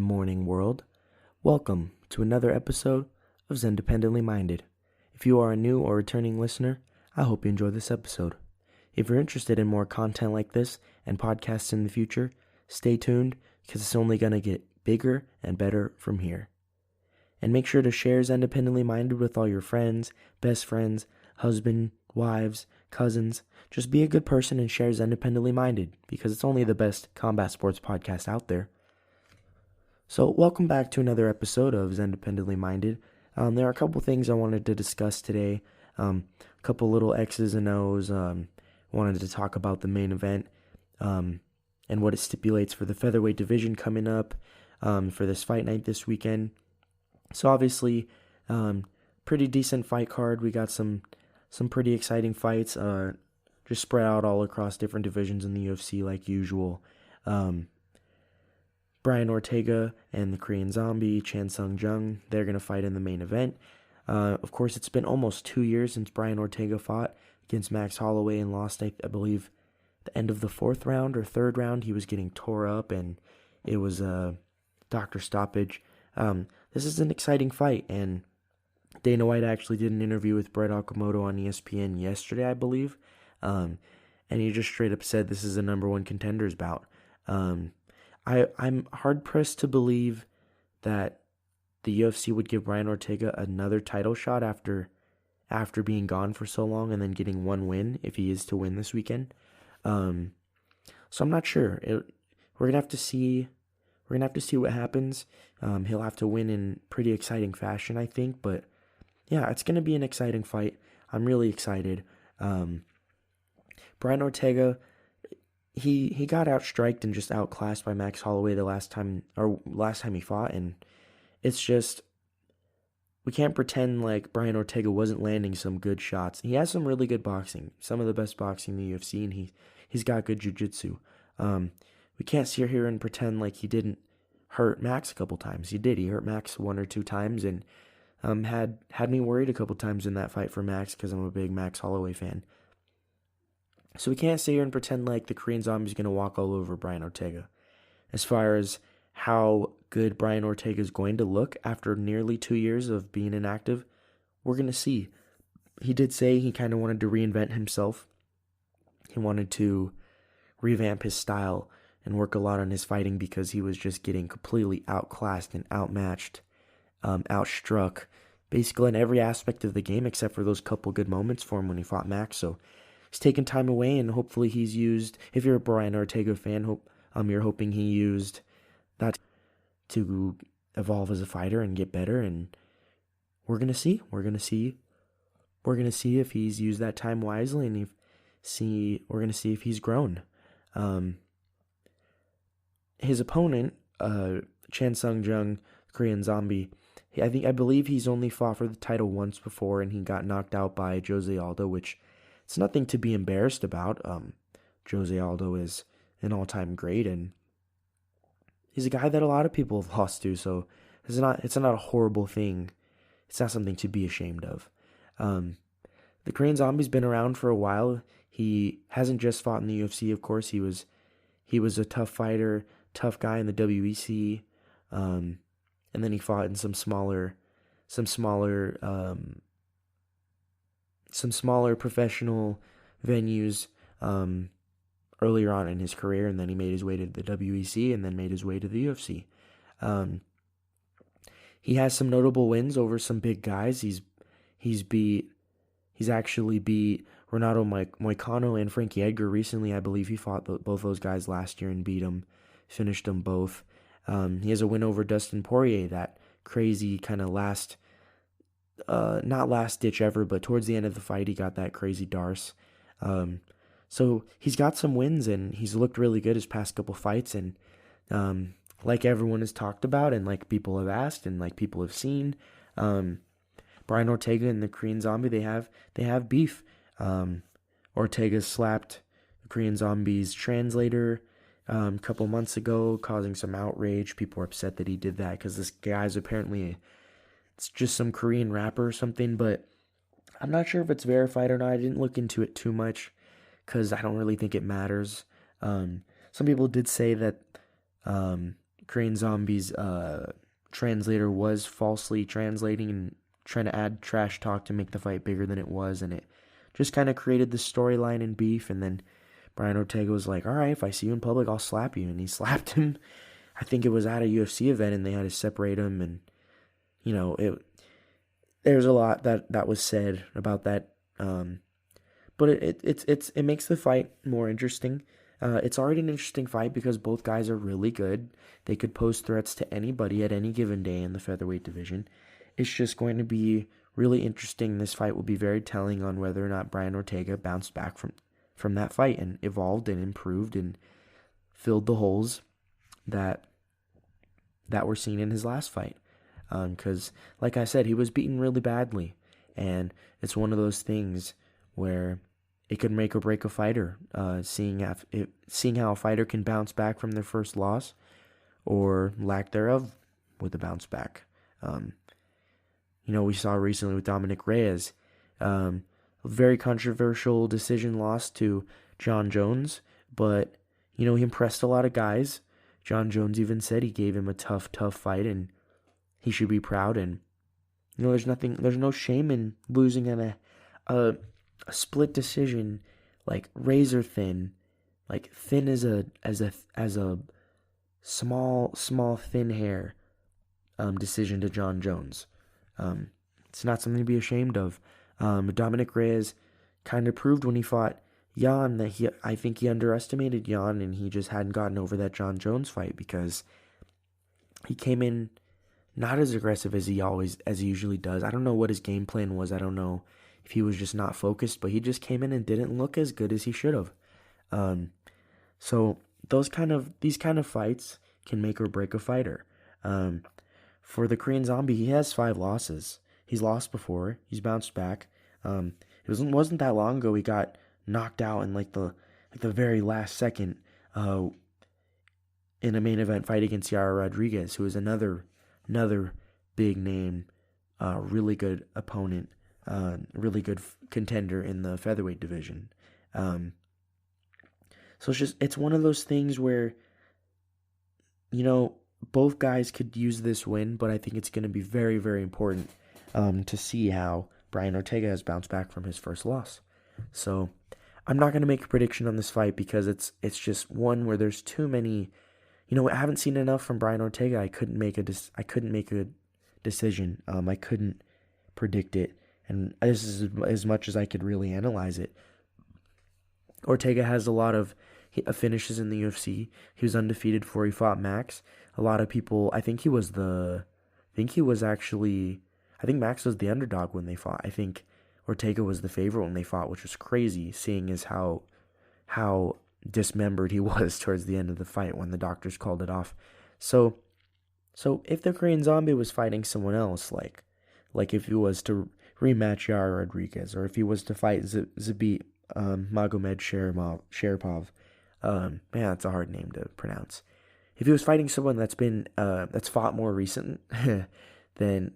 Good morning, world. Welcome to another episode of Xendependently Minded. If you are a new or returning listener, I hope you enjoy this episode. If you're interested in more content like this and podcasts in the future, stay tuned because it's only going to get bigger and better from here. And make sure to share Xendependently Minded with all your friends, best friends, husband, wives, cousins. Just be a good person and share Xendependently Minded because it's only the best combat sports podcast out there. So welcome back to another episode of Xendependently Minded. There are a couple things I wanted to discuss today. A couple little X's and O's. Wanted to talk about the main event and what it stipulates for the featherweight division coming up for this fight night this weekend. So obviously, pretty decent fight card. We got some pretty exciting fights. Just spread out all across different divisions in the UFC like usual. Brian Ortega and the Korean Zombie, Jung, they're going to fight in the main event. Of course, it's been almost 2 years since Brian Ortega fought against Max Holloway and lost, I believe, the end of the fourth round or third round. He was getting tore up, and it was a doctor stoppage. This is an exciting fight, and Dana White actually did an interview with Brett Okamoto on ESPN yesterday, I believe, and he just straight up said this is a number one contenders bout. I'm hard-pressed to believe that the UFC would give Brian Ortega another title shot after being gone for so long and then getting one win if he is to win this weekend. So I'm not sure. We're gonna have to see. We're gonna have to see what happens. He'll have to win in pretty exciting fashion, I think. But yeah, it's gonna be an exciting fight. I'm really excited. Brian Ortega. He got outstriked and just outclassed by Max Holloway the last time he fought, and it's just we can't pretend like Brian Ortega wasn't landing some good shots. He has some really good boxing, some of the best boxing in the UFC, and he's got good jiu-jitsu. We can't sit here and pretend like he didn't hurt Max a couple times. He did. He hurt Max one or two times, and had me worried a couple times in that fight for Max because I'm a big Max Holloway fan. So we can't sit here and pretend like the Korean Zombie is going to walk all over Brian Ortega. As far as how good Brian Ortega is going to look after nearly 2 years of being inactive, we're going to see. He did say he kind of wanted to reinvent himself. He wanted to revamp his style and work a lot on his fighting because he was just getting completely outclassed and outmatched, outstruck, basically in every aspect of the game except for those couple good moments for him when he fought Max. So he's taken time away, and hopefully he's used, if you're a Brian Ortega fan, you're hoping he used that to evolve as a fighter and get better, and we're going to see. We're going to see if he's used that time wisely, and we're going to see if he's grown. His opponent, Jung, Korean Zombie, I believe he's only fought for the title once before, and he got knocked out by Jose Aldo, which it's nothing to be embarrassed about. Jose Aldo is an all-time great, and he's a guy that a lot of people have lost to, so it's not a horrible thing. It's not something to be ashamed of. The Korean Zombie's been around for a while. He hasn't just fought in the UFC, of course. He was a tough fighter, tough guy in the WEC, and then he fought in some smaller professional venues earlier on in his career, and then he made his way to the WEC and then made his way to the UFC. He has some notable wins over some big guys. He's actually beat Renato Moicano and Frankie Edgar recently. I believe he fought both those guys last year and finished them both. He has a win over Dustin Porier, that crazy kind of not last ditch ever, but towards the end of the fight, he got that crazy Darce. So he's got some wins, and he's looked really good his past couple fights. And like everyone has talked about, and like people have asked, and like people have seen, Brian Ortega and the Korean Zombie, they have beef. Ortega slapped the Korean Zombie's translator a couple months ago, causing some outrage. People are upset that he did that because this guy's apparently it's just some Korean rapper or something, but I'm not sure if it's verified or not. I didn't look into it too much because I don't really think it matters. Some people did say that Korean Zombie's translator was falsely translating and trying to add trash talk to make the fight bigger than it was, and it just kind of created this storyline and beef. And then Brian Ortega was like, all right, if I see you in public, I'll slap you. And he slapped him. I think it was at a UFC event, and they had to separate him. And, there's a lot that was said about that. But it makes the fight more interesting. It's already an interesting fight because both guys are really good. They could pose threats to anybody at any given day in the featherweight division. It's just going to be really interesting. This fight will be very telling on whether or not Brian Ortega bounced back from that fight and evolved and improved and filled the holes that were seen in his last fight. Because, like I said, he was beaten really badly. And it's one of those things where it could make or break a fighter, seeing how a fighter can bounce back from their first loss or lack thereof with a bounce back. We saw recently with Dominic Reyes, a very controversial decision loss to Jon Jones, but, he impressed a lot of guys. Jon Jones even said he gave him a tough fight and he should be proud. And, there's no shame in losing in a split decision, like razor thin, like thin as a small thin hair decision to Jon Jones. It's not something to be ashamed of. Dominic Reyes kind of proved when he fought Jan that I think he underestimated Jan, and he just hadn't gotten over that Jon Jones fight because he came in not as aggressive as he usually does. I don't know what his game plan was. I don't know if he was just not focused, but he just came in and didn't look as good as he should have. So these kind of fights can make or break a fighter. For the Korean Zombie, he has 5 losses. He's lost before. He's bounced back. It wasn't that long ago he got knocked out in the very last second in a main event fight against Yara Rodriguez, who is another big name, really good opponent, really good contender in the featherweight division. So it's one of those things where, both guys could use this win, but I think it's going to be very, very important to see how Brian Ortega has bounced back from his first loss. So I'm not going to make a prediction on this fight because it's just one where there's too many. I haven't seen enough from Brian Ortega. I couldn't make a decision. I couldn't predict it, and this is as much as I could really analyze it. Ortega has a lot of finishes in the UFC. He was undefeated before he fought Max. A lot of people, I think Max was the underdog when they fought. I think Ortega was the favorite when they fought, which was crazy, seeing as how dismembered he was towards the end of the fight when the doctors called it off. So if the Korean Zombie was fighting someone else, like if he was to rematch Yara Rodriguez, or if he was to fight Zabit Magomed Sharipov, man, that's a hard name to pronounce. If he was fighting someone that's fought more recent, then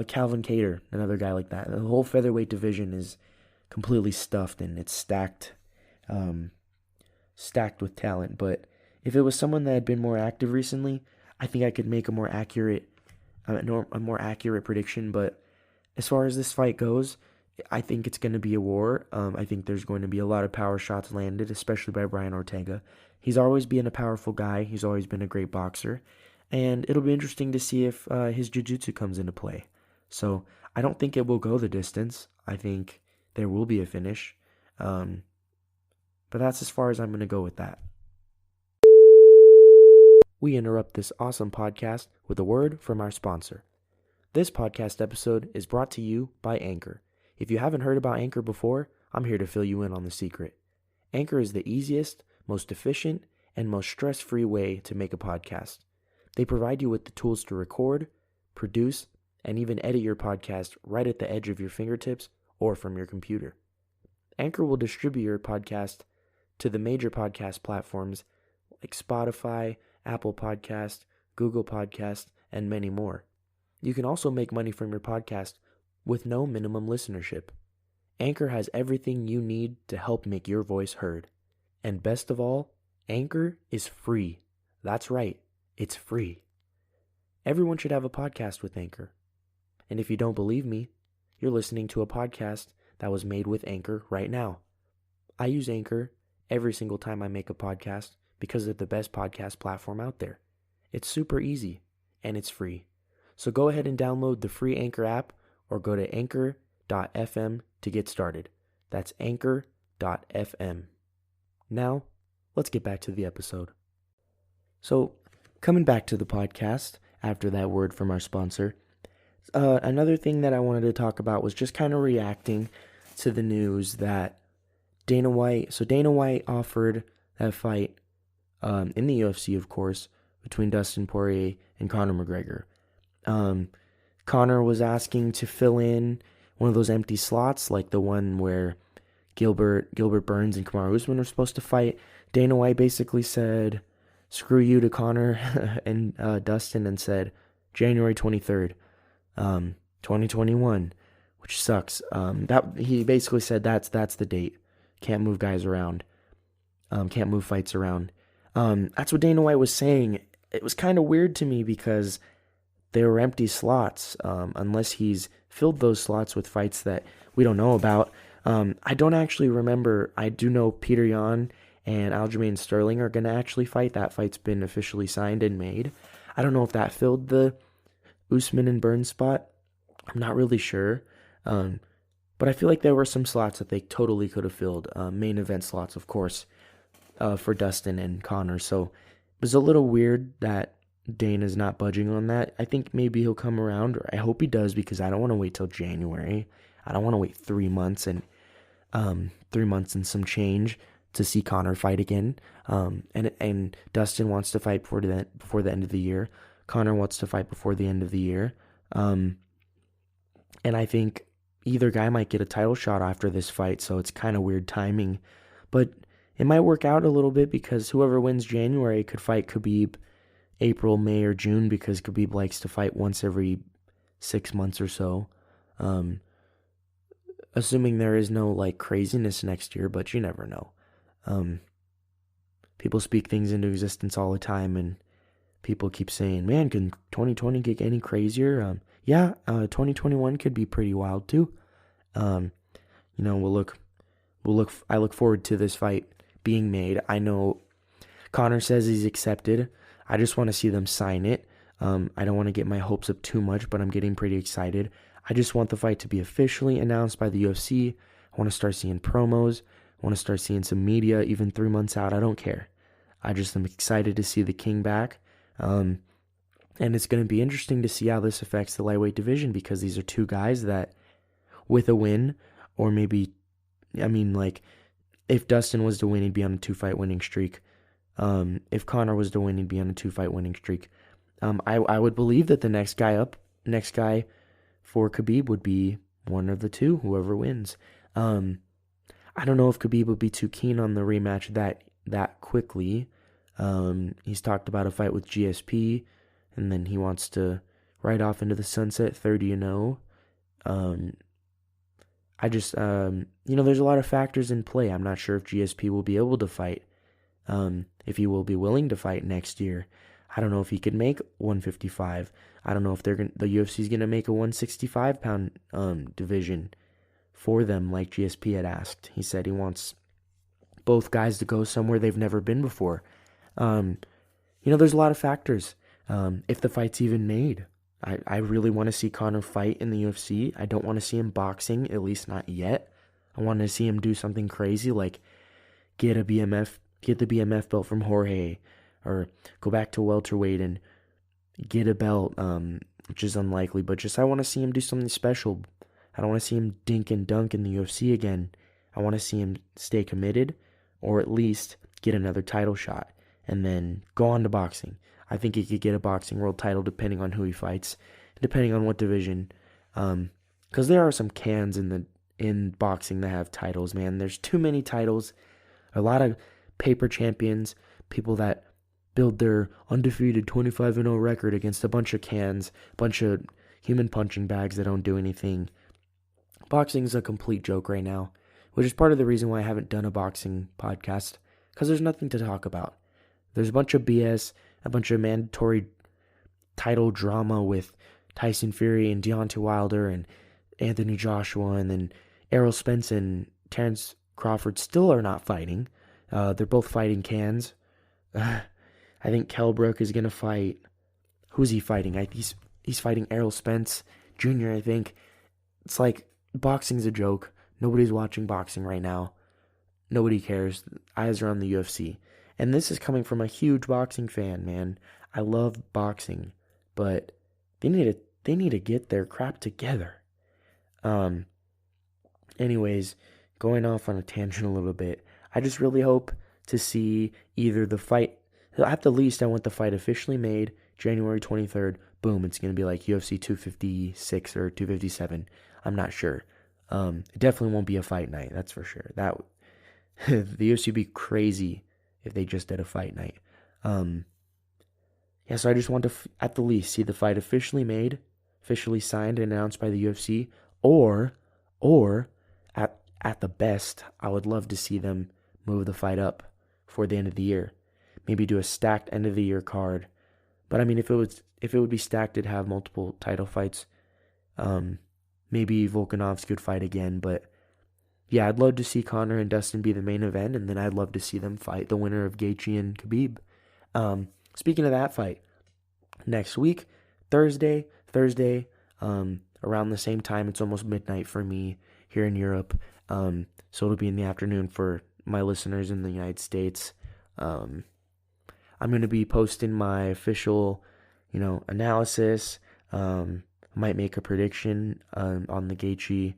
Calvin Kattar, another guy like that. The whole featherweight division is completely stuffed and it's stacked with talent. But if it was someone that had been more active recently, I think I could make a more accurate prediction. But as far as this fight goes, I think it's going to be a war. I think there's going to be a lot of power shots landed, especially by Brian Ortega. He's always been a powerful guy. He's always been a great boxer. And it'll be interesting to see if his jiu-jitsu comes into play. So I don't think it will go the distance. I think there will be a finish. But that's as far as I'm going to go with that. We interrupt this awesome podcast with a word from our sponsor. This podcast episode is brought to you by Anchor. If you haven't heard about Anchor before, I'm here to fill you in on the secret. Anchor is the easiest, most efficient, and most stress-free way to make a podcast. They provide you with the tools to record, produce, and even edit your podcast right at the edge of your fingertips or from your computer. Anchor will distribute your podcast to the major podcast platforms like Spotify, Apple Podcast, Google Podcast, and many more. You can also make money from your podcast with no minimum listenership. Anchor has everything you need to help make your voice heard. And best of all, Anchor is free. That's right. It's free. Everyone should have a podcast with Anchor. And if you don't believe me, you're listening to a podcast that was made with Anchor right now. I use Anchor every single time I make a podcast because they're the best podcast platform out there. It's super easy and it's free. So go ahead and download the free Anchor app or go to anchor.fm to get started. That's anchor.fm. Now, let's get back to the episode. So, coming back to the podcast after that word from our sponsor, another thing that I wanted to talk about was just kind of reacting to the news that Dana White offered that fight in the UFC, of course, between Dustin Porier and Conor McGregor. Conor was asking to fill in one of those empty slots, like the one where Gilbert Burns and Kamaru Usman were supposed to fight. Dana White basically said, "Screw you" to Conor and Dustin, and said January 23rd, 2021, which sucks. That he basically said that's the date. Can't move guys around. Can't move fights around. That's what Dana White was saying. It was kind of weird to me because they were empty slots, unless he's filled those slots with fights that we don't know about. I don't actually remember. I do know Peter Yan and Aljamain Sterling are going to actually fight. That fight's been officially signed and made. I don't know if that filled the Usman and Burns spot. I'm not really sure. But I feel like there were some slots that they totally could have filled. Main event slots, of course, for Dustin and Conor. So it was a little weird that Dana's not budging on that. I think maybe he'll come around, or I hope he does, because I don't want to wait till January. I don't want to wait 3 months and 3 months and some change to see Conor fight again. And Dustin wants to fight before the end of the year. Conor wants to fight before the end of the year. And I think either guy might get a title shot after this fight, so it's kind of weird timing. But it might work out a little bit because whoever wins January could fight Khabib April, May, or June, because Khabib likes to fight once every 6 months or so. Assuming there is no craziness next year, but you never know. People speak things into existence all the time, and people keep saying, "Man, can 2020 get any crazier?" 2021 could be pretty wild too. I look forward to this fight being made. I know Conor says he's accepted. I just want to see them sign it. I don't want to get my hopes up too much, but I'm getting pretty excited. I just want the fight to be officially announced by the UFC. I want to start seeing promos. I want to start seeing some media, even 3 months out. I don't care. I just am excited to see the King back. And it's going to be interesting to see how this affects the lightweight division, because these are two guys that, with a win, or maybe, if Dustin was to win, he'd be on a 2-fight winning streak. If Conor was to win, he'd be on a 2-fight winning streak. I would believe that the next guy for Khabib would be one of the two, whoever wins. I don't know if Khabib would be too keen on the rematch that quickly. He's talked about a fight with GSP, and then he wants to ride off into the sunset 30-0. There's a lot of factors in play. I'm not sure if GSP will be able to fight, if he will be willing to fight next year. I don't know if he could make 155. I don't know if the UFC is going to make a 165-pound division for them, like GSP had asked. He said he wants both guys to go somewhere they've never been before. There's a lot of factors. If the fight's even made, I really want to see Conor fight in the UFC. I don't want to see him boxing, at least not yet. I want to see him do something crazy, like get the BMF belt from Jorge, or go back to welterweight and get a belt, which is unlikely, but I want to see him do something special. I don't want to see him dink and dunk in the UFC again. I want to see him stay committed, or at least get another title shot, and then go on to boxing. I think he could get a boxing world title depending on who he fights, depending on what division. Because there are some cans in boxing that have titles, man. There's too many titles. A lot of paper champions, people that build their undefeated 25-0 record against a bunch of cans, a bunch of human punching bags that don't do anything. Boxing is a complete joke right now, which is part of the reason why I haven't done a boxing podcast, because there's nothing to talk about. There's a bunch of BS. a bunch of mandatory title drama with Tyson Fury and Deontay Wilder and Anthony Joshua, and then Errol Spence and Terrence Crawford still are not fighting. They're both fighting cans. I think Kell Brook is gonna fight. Who's he fighting? He's fighting Errol Spence Jr. I think. It's like boxing's a joke. Nobody's watching boxing right now. Nobody cares. Eyes are on the UFC. And this is coming from a huge boxing fan, man. I love boxing, but they need to get their crap together. Anyways, going off on a tangent a little bit, I just really hope to see either the fight, at the least I want the fight officially made January 23rd. Boom, it's going to be like UFC 256 or 257. I'm not sure. It definitely won't be a fight night, that's for sure. That the UFC would be crazy if they just did a fight night. So I just want to, at the least, see the fight officially made, officially signed and announced by the UFC, or at the best, I would love to see them move the fight up for the end of the year. Maybe do a stacked end of the year card. But I mean, if it would be stacked, it'd have multiple title fights. Maybe Volkanovski could fight again, but yeah, I'd love to see Conor and Dustin be the main event, and then I'd love to see them fight the winner of Gaethje and Khabib. Speaking of that fight, next week, Thursday, around the same time, it's almost midnight for me here in Europe, so it'll be in the afternoon for my listeners in the United States. I'm going to be posting my official, analysis. Might make a prediction on the Gaethje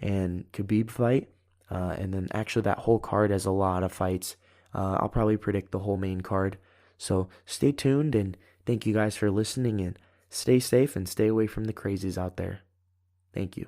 and Khabib fight, and then actually that whole card has a lot of fights. I'll probably predict the whole main card. So stay tuned, and thank you guys for listening, and stay safe and stay away from the crazies out there. Thank you.